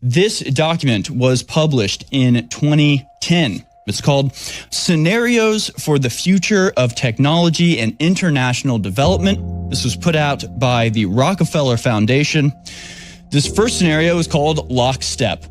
This document was published in 2010. It's called Scenarios for the Future of Technology and International Development. This was put out by the Rockefeller Foundation. This first scenario is called Lockstep.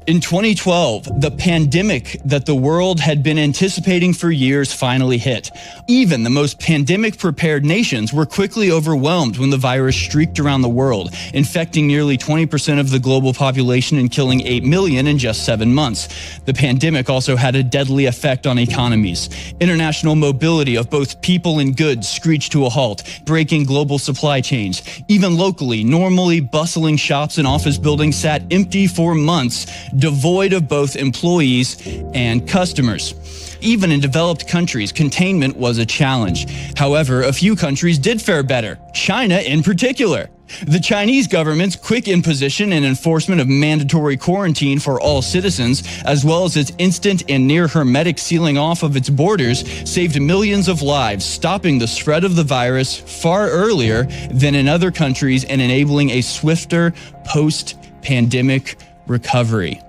In 2012, the pandemic that the world had been anticipating for years finally hit. Even the most pandemic-prepared nations were quickly overwhelmed when the virus streaked around the world, infecting nearly 20% of the global population and killing 8 million in just 7 months. The pandemic also had a deadly effect on economies. International mobility of both people and goods screeched to a halt, breaking global supply chains. Even locally, normally bustling shops and office buildings sat empty for months, devoid of both employees and customers. Even in developed countries, containment was a challenge. However, a few countries did fare better, China in particular. The Chinese government's quick imposition and enforcement of mandatory quarantine for all citizens, as well as its instant and near hermetic sealing off of its borders, saved millions of lives, stopping the spread of the virus far earlier than in other countries and enabling a swifter post-pandemic recovery.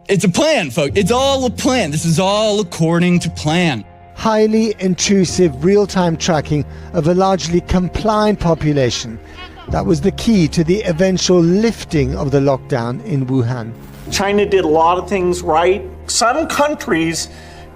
It's a plan, folks. It's all a plan. This is all according to plan. Highly intrusive real-time tracking of a largely compliant population. That was the key to the eventual lifting of the lockdown in Wuhan. China did a lot of things right. Some countries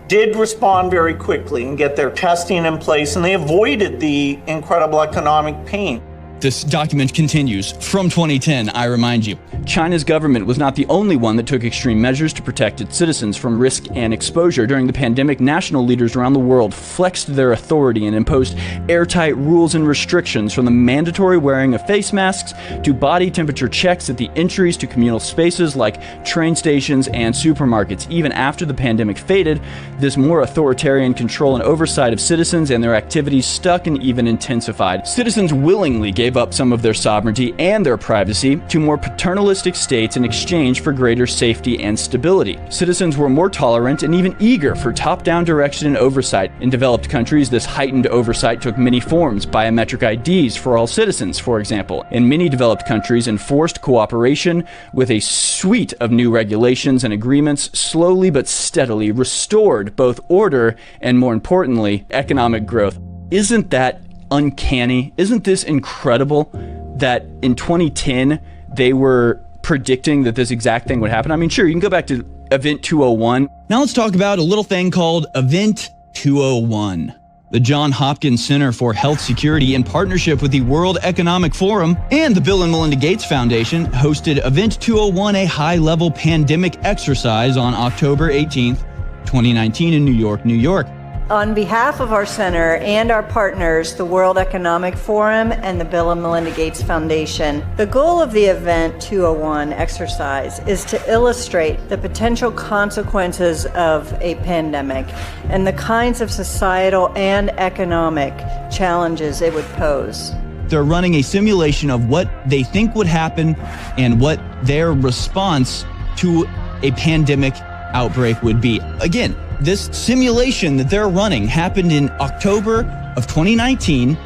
did respond very quickly and get their testing in place, and they avoided the incredible economic pain. This document continues. From 2010, I remind you, China's government was not the only one that took extreme measures to protect its citizens from risk and exposure. During the pandemic, national leaders around the world flexed their authority and imposed airtight rules and restrictions, from the mandatory wearing of face masks to body temperature checks at the entries to communal spaces like train stations and supermarkets. Even after the pandemic faded, this more authoritarian control and oversight of citizens and their activities stuck and even intensified. Citizens willingly gave up some of their sovereignty and their privacy to more paternalistic states in exchange for greater safety and stability. Citizens were more tolerant and even eager for top-down direction and oversight. In developed countries, this heightened oversight took many forms. Biometric IDs for all citizens, for example. In many developed countries, enforced cooperation with a suite of new regulations and agreements slowly but steadily restored both order and, more importantly, economic growth. Isn't that uncanny? Isn't this incredible that in 2010 they were predicting that this exact thing would happen? I mean, sure, you can go back to Event 201. Now let's talk about a little thing called Event 201. The Johns Hopkins Center for Health Security, in partnership with the World Economic Forum and the Bill and Melinda Gates Foundation, hosted Event 201, a high-level pandemic exercise on October 18th, 2019 in New York, New York. On behalf of our center and our partners, the World Economic Forum and the Bill and Melinda Gates Foundation, the goal of the Event 201 exercise is to illustrate the potential consequences of a pandemic and the kinds of societal and economic challenges it would pose. They're running a simulation of what they think would happen and what their response to a pandemic outbreak would be. Again, this simulation that they're running happened in October of 2019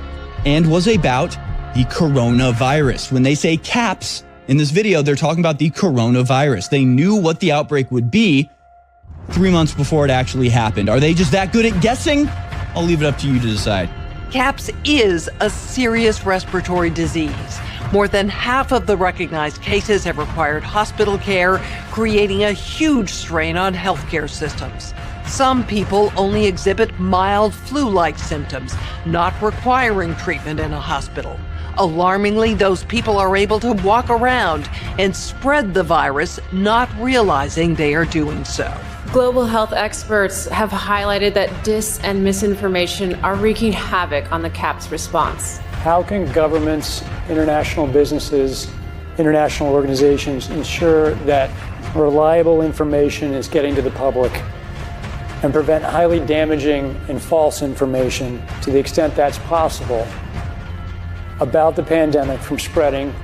and was about the coronavirus. When they say caps in this video, they're talking about the coronavirus. They knew what the outbreak would be 3 months before it actually happened. Are they just that good at guessing? I'll leave it up to you to decide. CAPS is a serious respiratory disease. More than half of the recognized cases have required hospital care, creating a huge strain on healthcare systems. Some people only exhibit mild flu-like symptoms, not requiring treatment in a hospital. Alarmingly, those people are able to walk around and spread the virus, not realizing they are doing so. Global health experts have highlighted that dis and misinformation are wreaking havoc on the CAPS response. How can governments, international businesses, international organizations ensure that reliable information is getting to the public and prevent highly damaging and false information to the extent that's possible about the pandemic from spreading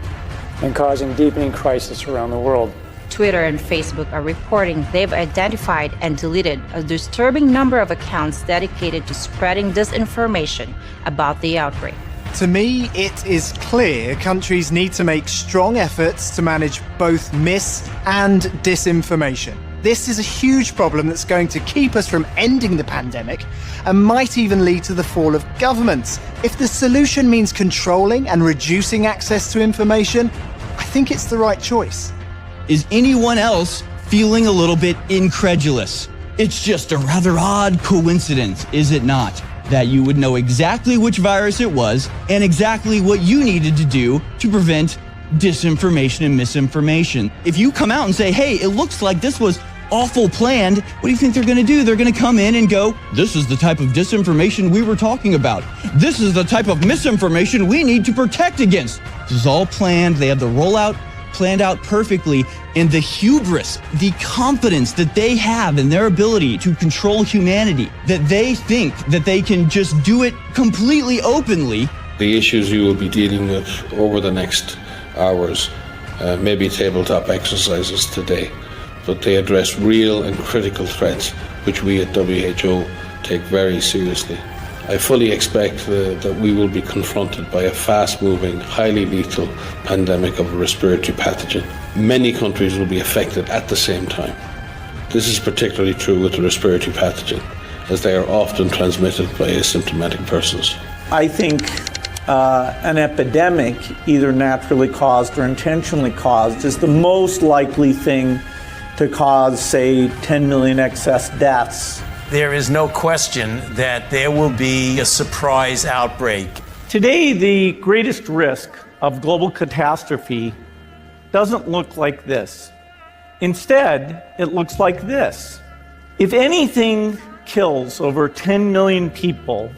and causing deepening crisis around the world? Twitter and Facebook are reporting they've identified and deleted a disturbing number of accounts dedicated to spreading disinformation about the outbreak. To me, it is clear countries need to make strong efforts to manage both mis- and disinformation. This is a huge problem that's going to keep us from ending the pandemic and might even lead to the fall of governments. If the solution means controlling and reducing access to information, I think it's the right choice. Is anyone else feeling a little bit incredulous? It's just a rather odd coincidence, is it not? That you would know exactly which virus it was and exactly what you needed to do to prevent disinformation and misinformation. If you come out and say, hey, it looks like this was awful planned, what do you think they're going to do? They're going to come in and go, this is the type of disinformation we were talking about. This is the type of misinformation we need to protect against. This is all planned. They have the rollout planned out perfectly, and the hubris, the confidence that they have in their ability to control humanity, that they think that they can just do it completely openly. The issues you will be dealing with over the next hours may be tabletop exercises today, but they address real and critical threats which we at WHO take very seriously. I fully expect that we will be confronted by a fast-moving, highly lethal pandemic of a respiratory pathogen. Many countries will be affected at the same time. This is particularly true with the respiratory pathogen, as they are often transmitted by asymptomatic persons. I think an epidemic, either naturally caused or intentionally caused, is the most likely thing to cause, say, 10 million excess deaths. There is no question that there will be a surprise outbreak. Today, the greatest risk of global catastrophe doesn't look like this. Instead, it looks like this. If anything kills over 10 million people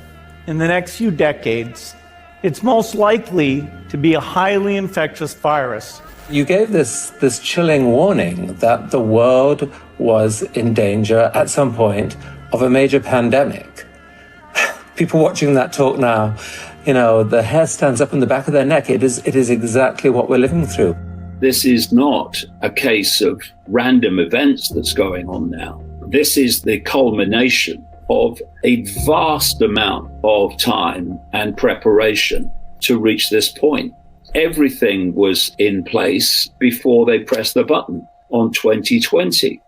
in the next few decades, it's most likely to be a highly infectious virus. You gave this chilling warning that the world was in danger at some point of a major pandemic. People watching that talk now, the hair stands up in the back of their neck. It is exactly what we're living through. This is not a case of random events that's going on now. This is the culmination of a vast amount of time and preparation to reach this point. Everything was in place before they pressed the button on 2020.